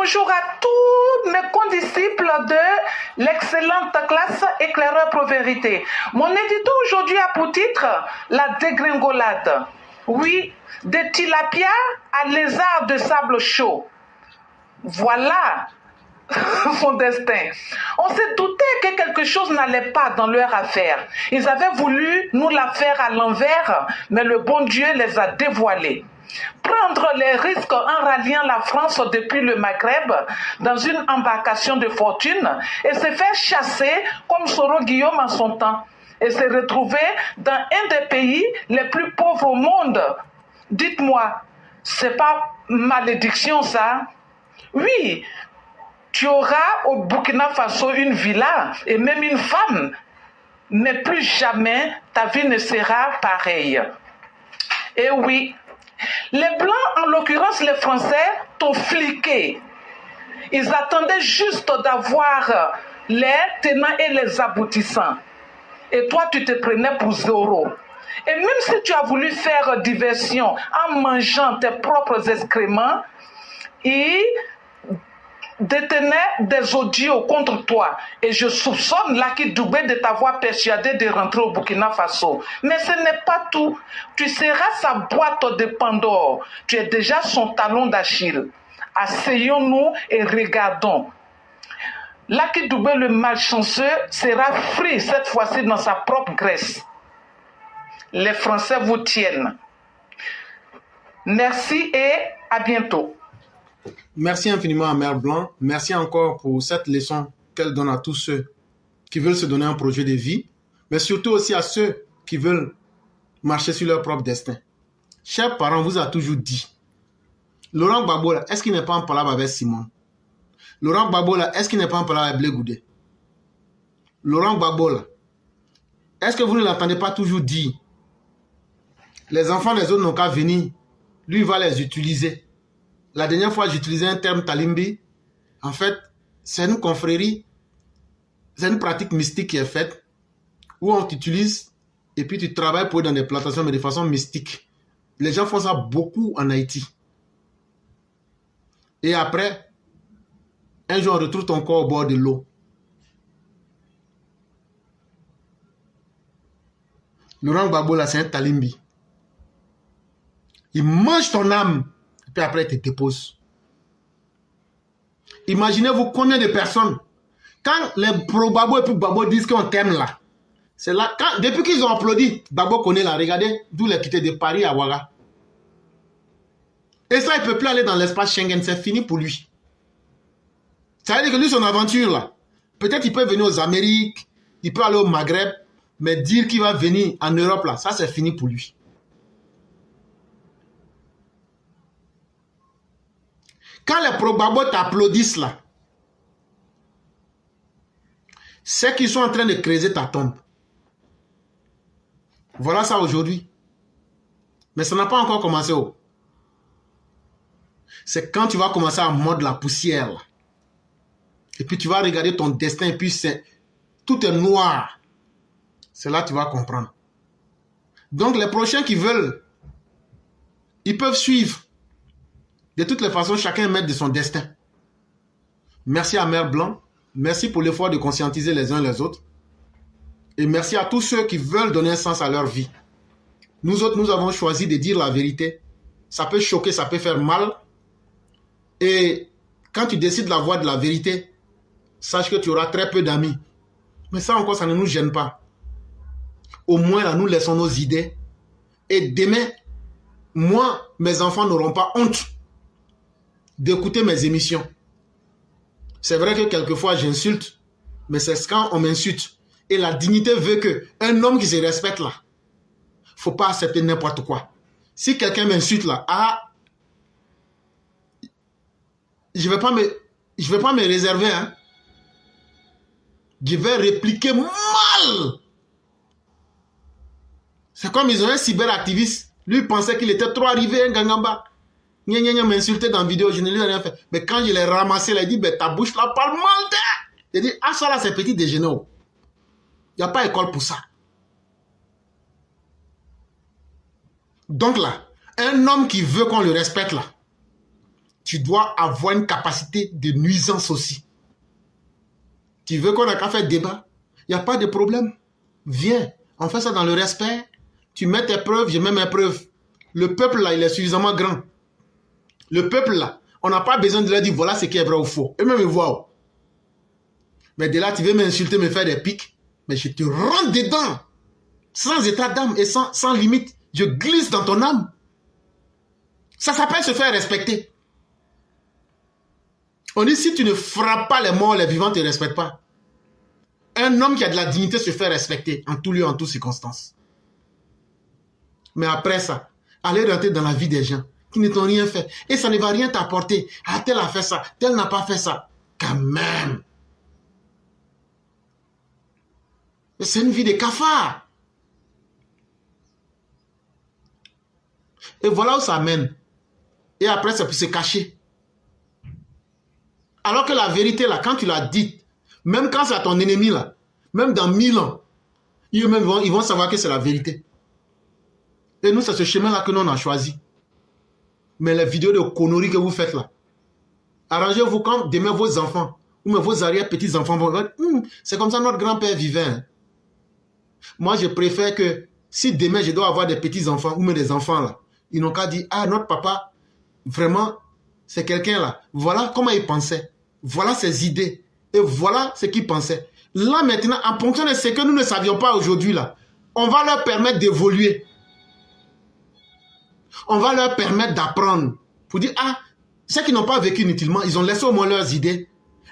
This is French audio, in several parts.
Bonjour à tous mes condisciples de l'excellente classe éclaireur pro vérité. Mon édito aujourd'hui a pour titre la dégringolade. Oui, de tilapia à lézard de sable chaud. Voilà son destin. On s'est douté que quelque chose n'allait pas dans leur affaire. Ils avaient voulu nous la faire à l'envers, mais le bon Dieu les a dévoilés. Prendre les risques en ralliant la France depuis le Maghreb dans une embarcation de fortune et se faire chasser comme Soro Guillaume en son temps et se retrouver dans un des pays les plus pauvres au monde. Dites-moi, c'est pas malédiction ça? Oui, tu auras au Burkina Faso une villa et même une femme, mais plus jamais ta vie ne sera pareille. Et oui, les Blancs, en l'occurrence les Français, t'ont fliqué. Ils attendaient juste d'avoir les tenants et les aboutissants. Et toi, tu te prenais pour zéro. Et même si tu as voulu faire diversion en mangeant tes propres excréments, ils détenaient des audios contre toi. Et je soupçonne Lucky Dubé de t'avoir persuadé de rentrer au Burkina Faso. Mais ce n'est pas tout. Tu seras sa boîte de Pandore. Tu es déjà son talon d'Achille. Asseyons-nous et regardons. Lucky Dubé, le malchanceux, sera pris cette fois-ci dans sa propre graisse. Les Français vous tiennent. Merci et à bientôt. Merci infiniment à Mère Blanc. Merci encore pour cette leçon qu'elle donne à tous ceux qui veulent se donner un projet de vie, mais surtout aussi à ceux qui veulent marcher sur leur propre destin. Chers parents, vous a toujours dit, Laurent Gbagbo, est-ce qu'il n'est pas en palabre avec Simon? Laurent Gbagbo, est-ce qu'il n'est pas en palabre avec Blé Goudé? Laurent Gbagbo, est-ce que vous ne l'entendez pas toujours dire? Les enfants des autres n'ont qu'à venir. Lui, il va les utiliser. La dernière fois, j'utilisais un terme talimbi. En fait, c'est une confrérie, c'est une pratique mystique qui est faite où on t'utilise et puis tu travailles pour eux dans des plantations, mais de façon mystique. Les gens font ça beaucoup en Haïti. Et après, un jour, on retrouve ton corps au bord de l'eau. Laurent Gbagbo, là, c'est un talimbi. Il mange ton âme. Et puis après, il te dépose. Imaginez-vous combien de personnes, quand les pro-Gbagbo et puis Gbagbo disent qu'on t'aime là, c'est là, depuis qu'ils ont applaudi, Gbagbo connaît là, regardez, d'où il est quitté de Paris à Ouaga. Et ça, il ne peut plus aller dans l'espace Schengen, c'est fini pour lui. Ça veut dire que lui, son aventure là, peut-être il peut venir aux Amériques, il peut aller au Maghreb, mais dire qu'il va venir en Europe là, ça c'est fini pour lui. Quand les pro-Gbagbo t'applaudissent là, c'est qu'ils sont en train de creuser ta tombe. Voilà ça aujourd'hui. Mais ça n'a pas encore commencé. Oh. C'est quand tu vas commencer à mordre la poussière là. Et puis tu vas regarder ton destin et puis tout est noir. C'est là que tu vas comprendre. Donc les prochains qui veulent, ils peuvent suivre. De toutes les façons, chacun est maître de son destin. Merci à Mère Blanc. Merci pour l'effort de conscientiser les uns les autres. Et merci à tous ceux qui veulent donner un sens à leur vie. Nous autres, nous avons choisi de dire la vérité. Ça peut choquer, ça peut faire mal. Et quand tu décides la voie de la vérité, sache que tu auras très peu d'amis. Mais ça encore, ça ne nous gêne pas. Au moins, là, nous laissons nos idées. Et demain, moi, mes enfants n'auront pas honte d'écouter mes émissions. C'est vrai que quelquefois j'insulte, mais c'est quand on m'insulte. Et la dignité veut que un homme qui se respecte là, faut pas accepter n'importe quoi. Si quelqu'un m'insulte là, je vais pas me réserver, hein. Je vais répliquer mal. C'est comme ils ont un cyberactiviste. Lui il pensait qu'il était trop arrivé, un gangamba. M'insulter dans la vidéo, je ne lui ai rien fait. Mais quand je l'ai ramassé, il a dit, ta bouche là parle mal. Il a dit, ça là, c'est petit déjeuner. Il n'y a pas école pour ça. Donc là, un homme qui veut qu'on le respecte là, tu dois avoir une capacité de nuisance aussi. Tu veux qu'on ait qu'à faire débat? Il n'y a pas de problème. Viens, on fait ça dans le respect. Tu mets tes preuves, je mets mes preuves. Le peuple là, il est suffisamment grand. Le peuple là, on n'a pas besoin de leur dire voilà ce qui est vrai ou faux. Eux-mêmes ils voient. Mais de là, tu veux m'insulter, me faire des pics. Mais je te rentre dedans. Sans état d'âme et sans limite. Je glisse dans ton âme. Ça s'appelle se faire respecter. On dit si tu ne frappes pas les morts, les vivants ne te respectent pas. Un homme qui a de la dignité se fait respecter en tout lieu, en toutes circonstances. Mais après ça, aller rentrer dans la vie des gens qui ne t'ont rien fait. Et ça ne va rien t'apporter. Ah, tel a fait ça, tel n'a pas fait ça. Quand même. Mais c'est une vie de cafard. Et voilà où ça mène. Et après, ça peut se cacher. Alors que la vérité, là, quand tu l'as dite, même quand c'est à ton ennemi, là, même dans 1000 ans, ils vont savoir que c'est la vérité. Et nous, c'est ce chemin-là que nous, on a choisi. Mais les vidéos de conneries que vous faites là, arrangez-vous quand demain vos enfants, ou même vos arrière-petits-enfants vont dire, c'est comme ça notre grand-père vivait. Hein. Moi, je préfère que si demain je dois avoir des petits-enfants, ou même des enfants là, ils n'ont qu'à dire, ah, notre papa, vraiment, c'est quelqu'un là. Voilà comment il pensait. Voilà ses idées. Et voilà ce qu'il pensait. Là maintenant, en fonction de ce que nous ne savions pas aujourd'hui là, on va leur permettre d'évoluer. On va leur permettre d'apprendre. Pour dire, ah, ceux qui n'ont pas vécu inutilement, ils ont laissé au moins leurs idées.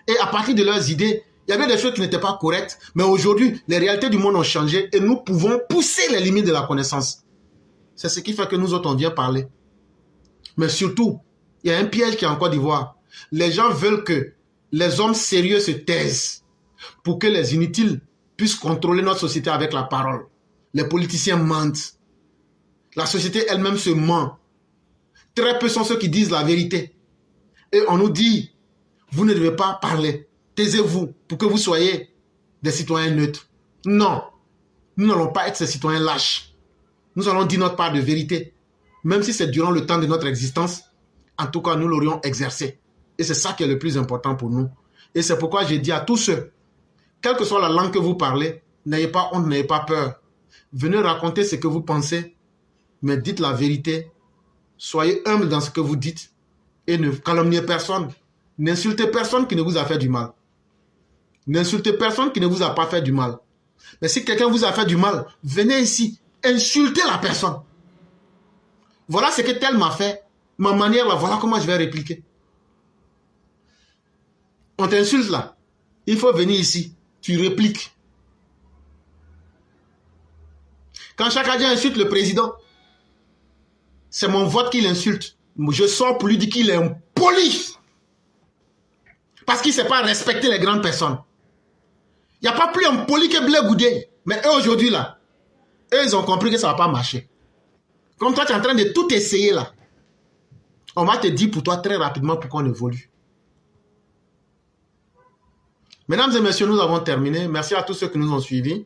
Et à partir de leurs idées, il y avait des choses qui n'étaient pas correctes. Mais aujourd'hui, les réalités du monde ont changé et nous pouvons pousser les limites de la connaissance. C'est ce qui fait que nous autres, on vient parler. Mais surtout, il y a un piège qui est en Côte d'Ivoire. Les gens veulent que les hommes sérieux se taisent pour que les inutiles puissent contrôler notre société avec la parole. Les politiciens mentent. La société elle-même se ment. Très peu sont ceux qui disent la vérité. Et on nous dit, vous ne devez pas parler. Taisez-vous pour que vous soyez des citoyens neutres. Non, nous n'allons pas être ces citoyens lâches. Nous allons dire notre part de vérité. Même si c'est durant le temps de notre existence, en tout cas, nous l'aurions exercé. Et c'est ça qui est le plus important pour nous. Et c'est pourquoi j'ai dit à tous ceux, quelle que soit la langue que vous parlez, n'ayez pas honte, n'ayez pas peur. Venez raconter ce que vous pensez, mais dites la vérité. Soyez humble dans ce que vous dites et ne calomniez personne. N'insultez personne qui ne vous a fait du mal. N'insultez personne qui ne vous a pas fait du mal. Mais si quelqu'un vous a fait du mal, venez ici, insultez la personne. Voilà ce que tel m'a fait. Ma manière là, voilà comment je vais répliquer. On t'insulte là. Il faut venir ici. Tu répliques. Quand Chakadja insulte le président, c'est mon vote qui l'insulte. Je sors pour lui dire qu'il est impoli. Parce qu'il ne sait pas respecter les grandes personnes. Il n'y a pas plus impoli que Blé Goudé. Mais eux aujourd'hui là, eux ils ont compris que ça ne va pas marcher. Comme toi tu es en train de tout essayer là. On va te dire pour toi très rapidement pourquoi on évolue. Mesdames et messieurs, nous avons terminé. Merci à tous ceux qui nous ont suivis.